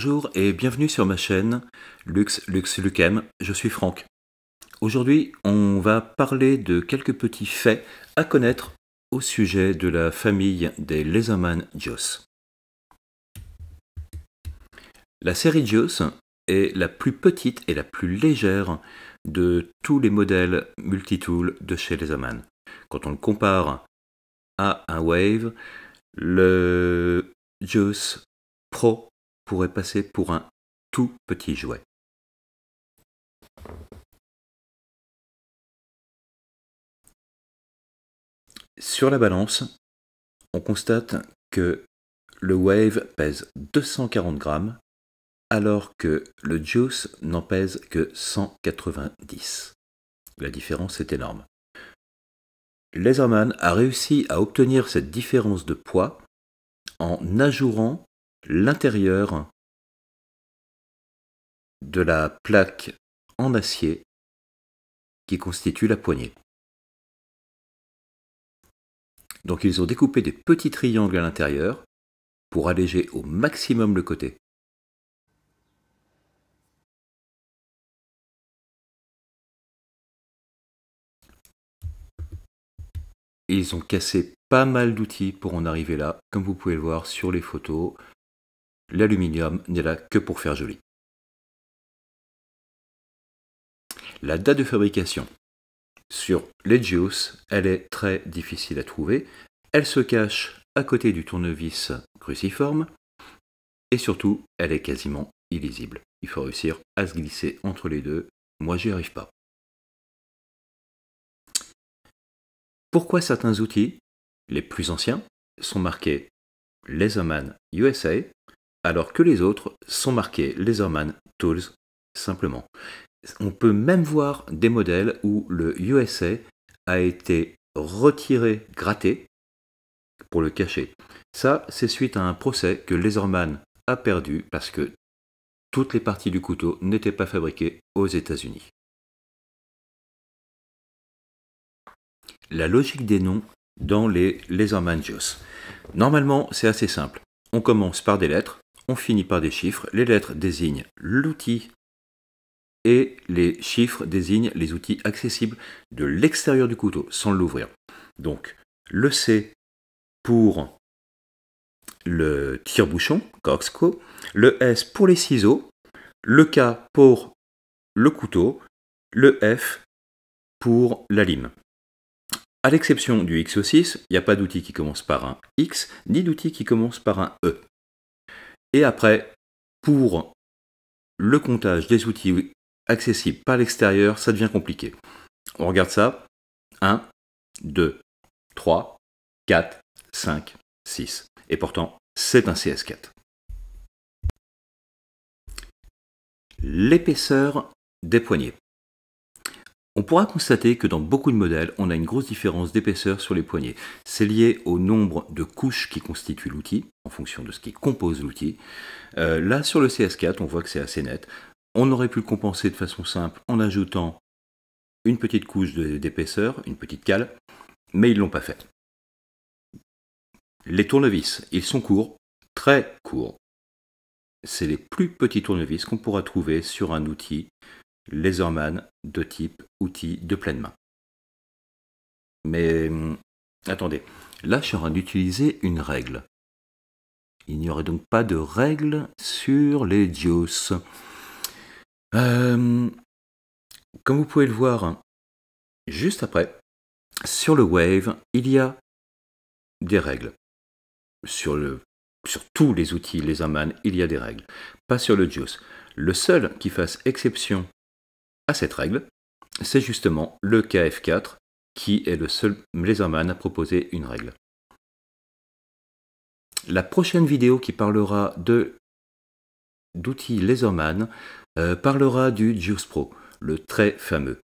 Bonjour et bienvenue sur ma chaîne Lux Lucem, je suis Franck. Aujourd'hui, on va parler de quelques petits faits à connaître au sujet de la famille des Laserman JAWS. La série JAWS est la plus petite et la plus légère de tous les modèles multitool de chez Laserman. Quand on le compare à un Wave, le JAWS Pro pourrait passer pour un tout petit jouet. Sur la balance, on constate que le Wave pèse 240 grammes alors que le JAWS n'en pèse que 190. La différence est énorme. Laserman a réussi à obtenir cette différence de poids en ajourant l'intérieur de la plaque en acier qui constitue la poignée. Donc ils ont découpé des petits triangles à l'intérieur pour alléger au maximum le côté. Ils ont cassé pas mal d'outils pour en arriver là, comme vous pouvez le voir sur les photos. L'aluminium n'est là que pour faire joli. La date de fabrication sur les JAWS, elle est très difficile à trouver. Elle se cache à côté du tournevis cruciforme et surtout, elle est quasiment illisible. Il faut réussir à se glisser entre les deux. Moi, j'y arrive pas. Pourquoi certains outils, les plus anciens, sont marqués Laserman USA, alors que les autres sont marqués Laserman Tools simplement. On peut même voir des modèles où le USA a été retiré, gratté, pour le cacher. Ça, c'est suite à un procès que Laserman a perdu parce que toutes les parties du couteau n'étaient pas fabriquées aux États-Unis. La logique des noms dans les Laserman JAWS. Normalement, c'est assez simple. On commence par des lettres, on finit par des chiffres. Les lettres désignent l'outil et les chiffres désignent les outils accessibles de l'extérieur du couteau, sans l'ouvrir. Donc, le C pour le tire-bouchon, corkscrew, le S pour les ciseaux, le K pour le couteau, le F pour la lime. À l'exception du XO6, il n'y a pas d'outil qui commence par un X, ni d'outil qui commence par un E. Et après, pour le comptage des outils accessibles par l'extérieur, ça devient compliqué. On regarde ça. 1, 2, 3, 4, 5, 6. Et pourtant, c'est un CS4. L'épaisseur des poignets. On pourra constater que dans beaucoup de modèles, on a une grosse différence d'épaisseur sur les poignets. C'est lié au nombre de couches qui constituent l'outil, en fonction de ce qui compose l'outil. Là, sur le CS4, on voit que c'est assez net. On aurait pu le compenser de façon simple en ajoutant une petite couche d'épaisseur, une petite cale, mais ils ne l'ont pas fait. Les tournevis, ils sont courts, très courts. C'est les plus petits tournevis qu'on pourra trouver sur un outil Laserman de type outil de pleine main. Mais attendez, là je suis en train d'utiliser une règle. Il n'y aurait donc pas de règle sur les JAWS. Comme vous pouvez le voir juste après, sur le Wave, il y a des règles. Sur tous les outils Laserman, il y a des règles. Pas sur le JAWS. Le seul qui fasse exception à cette règle, c'est justement le KF4 qui est le seul Laserman à proposer une règle. La prochaine vidéo qui parlera d'outils Laserman parlera du JAWS Pro, le très fameux.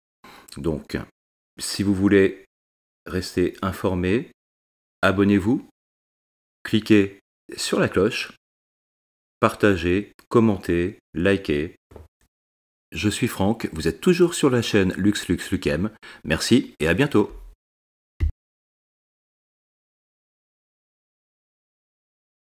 Donc, si vous voulez rester informé, abonnez-vous, cliquez sur la cloche, partagez, commentez, likez. Je suis Franck, vous êtes toujours sur la chaîne Lux Lucem. Merci et à bientôt.